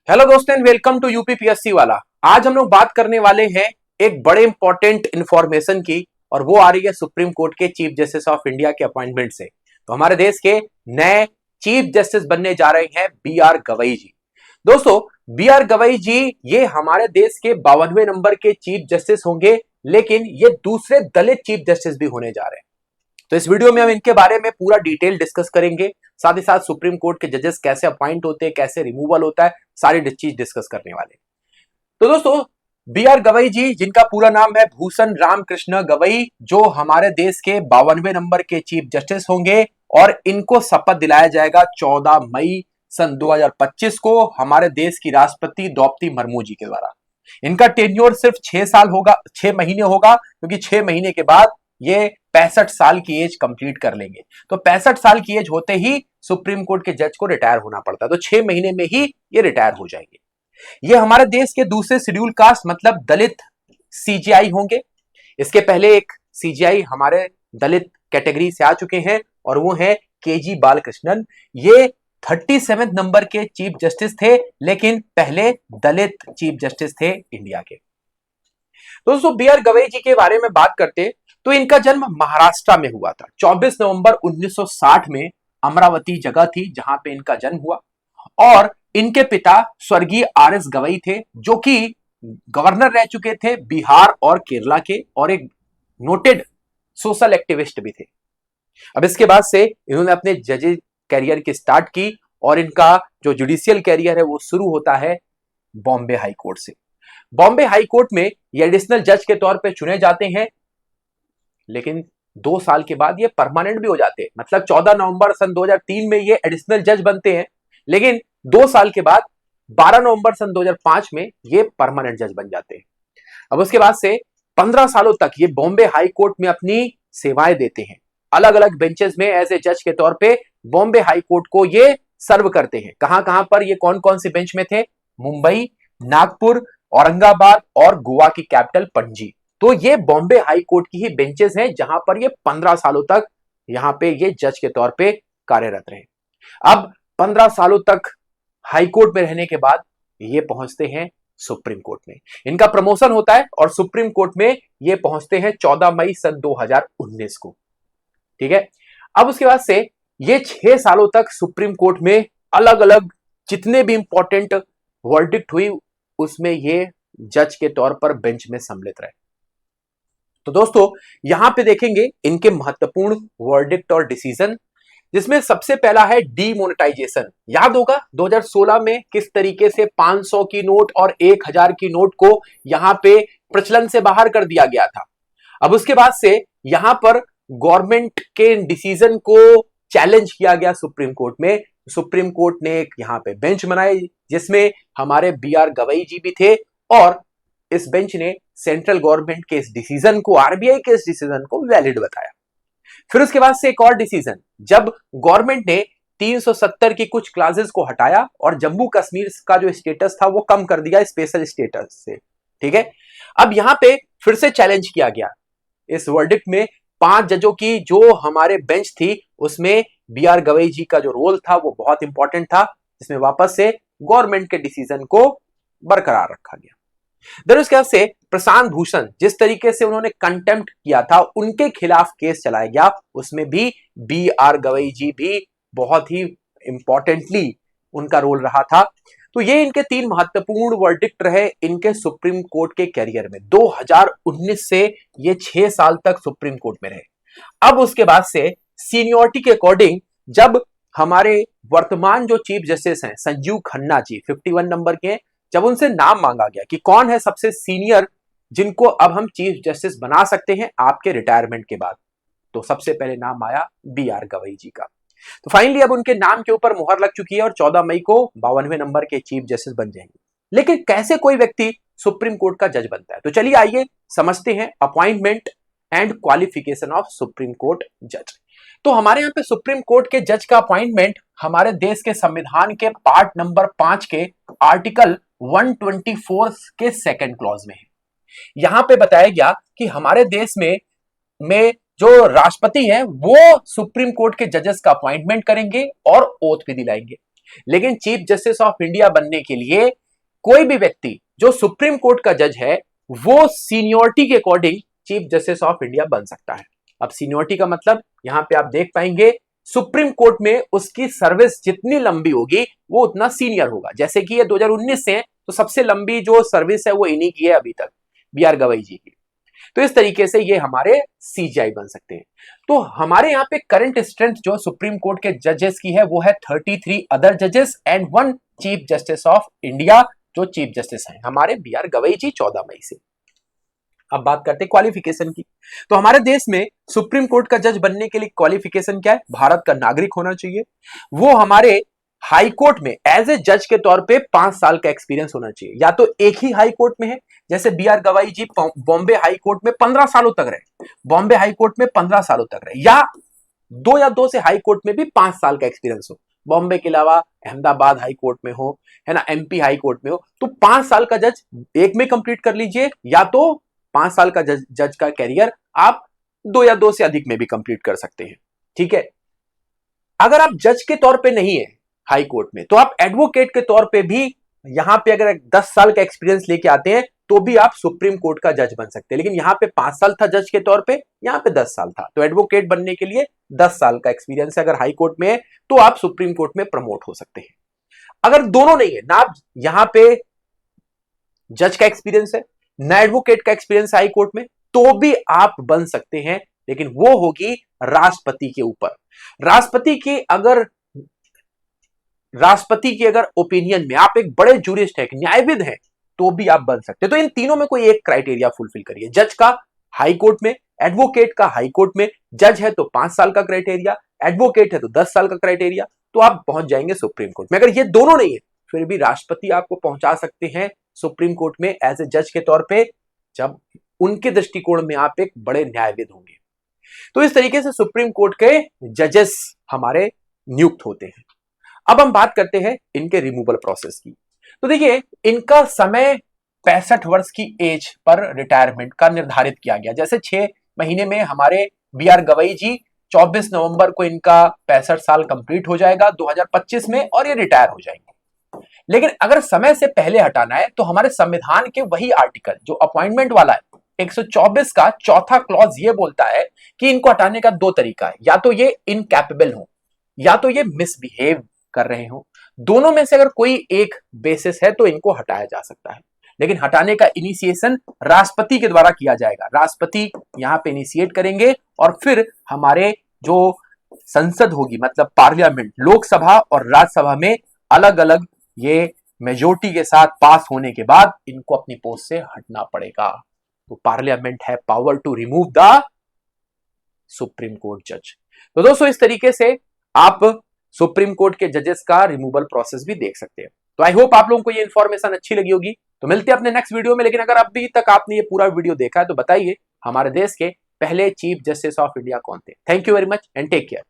Hello दोस्तों and welcome to UPPSC वाला। आज हम लोग बात करने वाले हैं एक बड़े इंपॉर्टेंट इंफॉर्मेशन की, और वो आ रही है सुप्रीम कोर्ट के चीफ जस्टिस ऑफ इंडिया के अपॉइंटमेंट से। तो हमारे देश के नए चीफ जस्टिस बनने जा रहे हैं बी आर गवई जी। दोस्तों, बी आर गवई जी ये हमारे देश के 52वें नंबर के चीफ जस्टिस होंगे, लेकिन ये दूसरे दलित चीफ जस्टिस भी होने जा रहे हैं। तो इस वीडियो में हम इनके बारे में पूरा डिटेल डिस्कस करेंगे, साथ ही साथ सुप्रीम कोर्ट के जजेस कैसे अपॉइंट होते हैं, कैसे रिमूवल होता है, सारी चीज डिस्कस करने वाले। तो दोस्तों, बी आर गवई जी, जिनका पूरा नाम है भूषण राम कृष्ण गवई, जो हमारे देश के 52वें नंबर के चीफ जस्टिस होंगे, और इनको शपथ दिलाया जाएगा 14 मई सन 2025 को हमारे देश की राष्ट्रपति द्रौपदी मुर्मू जी के द्वारा। इनका टेन्योर सिर्फ 6 साल होगा, 6 महीने होगा, क्योंकि 6 महीने के बाद ये 65 साल की एज कंप्लीट कर लेंगे। तो 65 साल की एज होते ही सुप्रीम कोर्ट के जज को रिटायर होना पड़ता है, तो 6 महीने में ही ये रिटायर हो जाएंगे। ये हमारे देश के दूसरे शेड्यूल कास्ट मतलब दलित सीजीआई होंगे। इसके पहले एक सीजीआई हमारे दलित कैटेगरी से आ चुके हैं, और वो है केजी बालकृष्णन। ये 37 नंबर के चीफ जस्टिस थे, लेकिन पहले दलित चीफ जस्टिस थे इंडिया के। दोस्तों, बी आर गवई जी के बारे में बात करते तो इनका जन्म महाराष्ट्र में हुआ था। 24 नवंबर 1960 में अमरावती जगह थी जहां पे इनका जन्म हुआ, और इनके पिता स्वर्गीय आर एस गवई थे, जो कि गवर्नर रह चुके थे बिहार और केरला के, और एक नोटेड सोशल एक्टिविस्ट भी थे। अब इसके बाद से इन्होंने अपने जजेस कैरियर की स्टार्ट की, और इनका जो जुडिशियल कैरियर है वो शुरू होता है बॉम्बे हाई कोर्ट से। बॉम्बे हाई कोर्ट में ये एडिशनल जज के तौर पे चुने जाते हैं, लेकिन 2 साल के बाद ये परमानेंट भी हो जाते हैं। मतलब 14 नवंबर सन 2003 में ये एडिशनल जज बनते हैं, लेकिन 2 साल के बाद 12 नवंबर सन 2005 में ये परमानेंट जज बन जाते हैं। अब उसके बाद से 15 सालों तक ये बॉम्बे हाई कोर्ट में अपनी सेवाएं देते हैं। अलग अलग बेंचेस में एज ए जज के तौर पे बॉम्बे हाई कोर्ट को ये सर्व करते हैं। कहां कहां पर ये कौन कौन से बेंच में थे? मुंबई, नागपुर, औरंगाबाद और गोवा की कैपिटल पणजी। तो ये बॉम्बे हाई कोर्ट की ही बेंचेस हैं जहां पर ये 15 सालों तक यहां पे ये जज के तौर पे कार्यरत रहे। अब 15 सालों तक हाई कोर्ट में रहने के बाद ये पहुंचते हैं सुप्रीम कोर्ट में। इनका प्रमोशन होता है और सुप्रीम कोर्ट में ये पहुंचते हैं 14 मई सन 2019 को। ठीक है। अब उसके बाद से ये 6 सालों तक सुप्रीम कोर्ट में अलग अलग जितने भी इंपॉर्टेंट वर्डिक्ट हुई उसमें ये जज के तौर पर बेंच में सम्मिलित रहे। तो दोस्तों, यहां पे देखेंगे इनके महत्वपूर्ण वर्डिक्ट और डिसीजन, जिसमें सबसे पहला है डीमोनेटाइजेशन। याद होगा 2016 में किस तरीके से 500 की नोट और 1000 की नोट को यहां पे प्रचलन से बाहर कर दिया गया था। अब उसके बाद से यहां पर गवर्नमेंट के डिसीजन को चैलेंज किया गया सुप्रीम कोर्ट में। सुप्रीम कोर्ट ने एक यहां पे बेंच बनाई, जिसमें हमारे बी आर गवई जी भी थे, और इस बेंच ने सेंट्रल गवर्नमेंट के इस डिसीजन को, आरबीआई के इस डिसीजन को वैलिड बताया। फिर उसके बाद से एक और डिसीजन, जब गवर्नमेंट ने 370 की कुछ क्लासेस को हटाया और जम्मू कश्मीर का जो स्टेटस था वो कम कर दिया स्पेशल स्टेटस से। ठीक है। अब यहां पे फिर से चैलेंज किया गया इस वर्डिक्ट में। 5 जजों की जो हमारे बेंच थी उसमें बी आर गवई जी का जो रोल था वो बहुत इंपॉर्टेंट था, जिसमें वापस से गवर्नमेंट के डिसीजन को बरकरार रखा गया। देन उसके बाद से प्रशांत भूषण, जिस तरीके से उन्होंने कंटेम्प्ट किया था, उनके खिलाफ केस चलाया गया, उसमें भी बी आर गवई जी भी बहुत ही इंपॉर्टेंटली उनका रोल रहा था। तो ये इनके 3 महत्वपूर्ण वर्डिक्ट रहे इनके सुप्रीम कोर्ट के कैरियर में। 2019 से ये 6 साल तक सुप्रीम कोर्ट में रहे। अब उसके बाद से सीनियरिटी के अकॉर्डिंग जब हमारे वर्तमान जो चीफ जस्टिस हैं संजीव खन्ना जी 51 नंबर के, जब उनसे नाम मांगा गया कि कौन है सबसे सीनियर जिनको अब हम चीफ जस्टिस बना सकते हैं आपके रिटायरमेंट के बाद, तो सबसे पहले नाम आया बी आर गवई जी का। तो फाइनली अब उनके नाम के ऊपर मुहर लग चुकी है, और 14 मई को 52वें नंबर के चीफ जस्टिस बन जाएंगे। लेकिन कैसे कोई व्यक्ति सुप्रीम कोर्ट का जज बनता है? तो चलिए आइए समझते हैं appointment and qualification of supreme court जज। तो हमारे यहाँ पे सुप्रीम कोर्ट के जज का अपॉइंटमेंट हमारे देश के संविधान के पार्ट नंबर 5 के आर्टिकल 124 के सेकंड क्लॉज में है। यहां पे बताया गया कि हमारे देश में जो राष्ट्रपति हैं वो सुप्रीम कोर्ट के जजेस का अपॉइंटमेंट करेंगे और ओथ भी दिलाएंगे। लेकिन चीफ जस्टिस ऑफ इंडिया बनने के लिए कोई भी व्यक्ति जो सुप्रीम कोर्ट का जज है वो सीनियोरिटी के according chief justice of India बन सकता है। अब सीनियोरिटी का मतलब यहां पे आप देख पाएंगे सुप्रीम कोर्ट में उसकी सर्विस जितनी लंबी होगी वो उतना सीनियर होगा। जैसे कि ये 2019 से है तो सबसे लंबी जो सर्विस है वो इन्हीं की है अभी तक, बी.आर. गवई जी की। तो इस तरीके से ये हमारे सीजीआई बन सकते हैं। तो हमारे यहाँ पे करंट स्ट्रेंथ जो सुप्रीम कोर्ट के जजेस की है वो है 33 अदर जजेस and 1 chief justice of India, जो चीफ जस्टिस हैं हमारे बी.आर. गवई जी 14 मई से। अब बात करते हैं क्वालिफिकेशन की। तो हमारे देश में सुप्रीम कोर्ट का जज बनने के लिए क्वालिफिकेशन क्या है? भारत का नागरिक होना चाहिए, वो हमारे हाई कोर्ट में एज ए जज के तौर पे 5 साल का एक्सपीरियंस होना चाहिए। या तो एक ही हाई कोर्ट में है, जैसे बी.आर. गवई जी बॉम्बे हाई कोर्ट में 15 सालों तक रहे, बॉम्बे हाई कोर्ट में 15 सालों तक रहे, या दो से हाई कोर्ट में भी 5 साल का एक्सपीरियंस हो, बॉम्बे के अलावा अहमदाबाद हाई कोर्ट में हो, है ना, एमपी हाई कोर्ट में हो, तो 5 साल का जज एक में कंप्लीट कर लीजिए, या तो 5 साल का जज का कैरियर आप 2 या 2 से अधिक में भी कंप्लीट कर सकते हैं। ठीक है। अगर आप जज के तौर पे नहीं है हाई कोर्ट में तो आप एडवोकेट के तौर पे भी यहां पे अगर 10 साल का एक्सपीरियंस लेके आते हैं तो भी आप सुप्रीम कोर्ट का जज बन सकते हैं। लेकिन यहां पे 5 साल था जज के तौर पे, यहां पे 10 साल था, तो एडवोकेट बनने के लिए 10 साल का एक्सपीरियंस है अगर हाई कोर्ट में है तो आप सुप्रीम कोर्ट में प्रमोट हो सकते हैं। अगर दोनों नहीं है ना, आप यहां पे जज का एक्सपीरियंस है ना एडवोकेट का एक्सपीरियंस हाई कोर्ट में, तो भी आप बन सकते हैं, लेकिन वो होगी राष्ट्रपति के ऊपर। राष्ट्रपति की अगर ओपिनियन में आप एक बड़े जूरिस्ट हैं, न्यायविद हैं, तो भी आप बन सकते हैं। तो इन तीनों में कोई एक क्राइटेरिया फुलफिल करिए, जज का हाई कोर्ट में, एडवोकेट का हाई कोर्ट में, जज है तो 5 साल का क्राइटेरिया, एडवोकेट है तो 10 साल का क्राइटेरिया, तो आप पहुंच जाएंगे सुप्रीम कोर्ट में। अगर ये दोनों नहीं है फिर भी राष्ट्रपति आपको पहुंचा सकते हैं सुप्रीम कोर्ट में एज ए जज के तौर पे, जब उनके दृष्टिकोण में आप एक बड़े न्यायविद होंगे। तो इस तरीके से सुप्रीम कोर्ट के जजेस हमारे नियुक्त होते हैं। अब हम बात करते हैं इनके रिमूवल प्रोसेस की। तो देखिए, इनका समय 65 वर्ष की एज पर रिटायरमेंट का निर्धारित किया गया। जैसे 6 महीने में हमारे बी.आर. गवई जी 24 नवंबर को इनका 65 साल कंप्लीट हो जाएगा 2025 में, और ये रिटायर हो जाएंगे। लेकिन अगर समय से पहले हटाना है तो हमारे संविधान के वही आर्टिकल जो अपॉइंटमेंट वाला है 124 का चौथा क्लॉज ये बोलता है कि इनको हटाने का 2 तरीका है, या तो ये इनकैपेबल हो या तो ये मिसबिहेव कर रहे हो। दोनों में से अगर कोई एक बेसिस है तो इनको हटाया जा सकता है। लेकिन हटाने का इनिशिएशन राष्ट्रपति के द्वारा किया जाएगा। राष्ट्रपति यहां पे इनिशिएट करेंगे और फिर हमारे जो संसद होगी, मतलब पार्लियामेंट, लोकसभा और राज्यसभा में अलग अलग ये मेजोरिटी के साथ पास होने के बाद इनको अपनी पोस्ट से हटना पड़ेगा। तो पार्लियामेंट है power to remove the supreme court जज। तो दोस्तों, इस तरीके से आप सुप्रीम कोर्ट के जजेस का रिमूवल प्रोसेस भी देख सकते हैं। तो आई होप आप लोगों को ये इन्फॉर्मेशन अच्छी लगी होगी। तो मिलते हैं अपने नेक्स्ट वीडियो में। लेकिन अगर अभी तक आपने ये पूरा वीडियो देखा है तो बताइए हमारे देश के पहले चीफ जस्टिस ऑफ इंडिया कौन थे। Thank you very much and take care.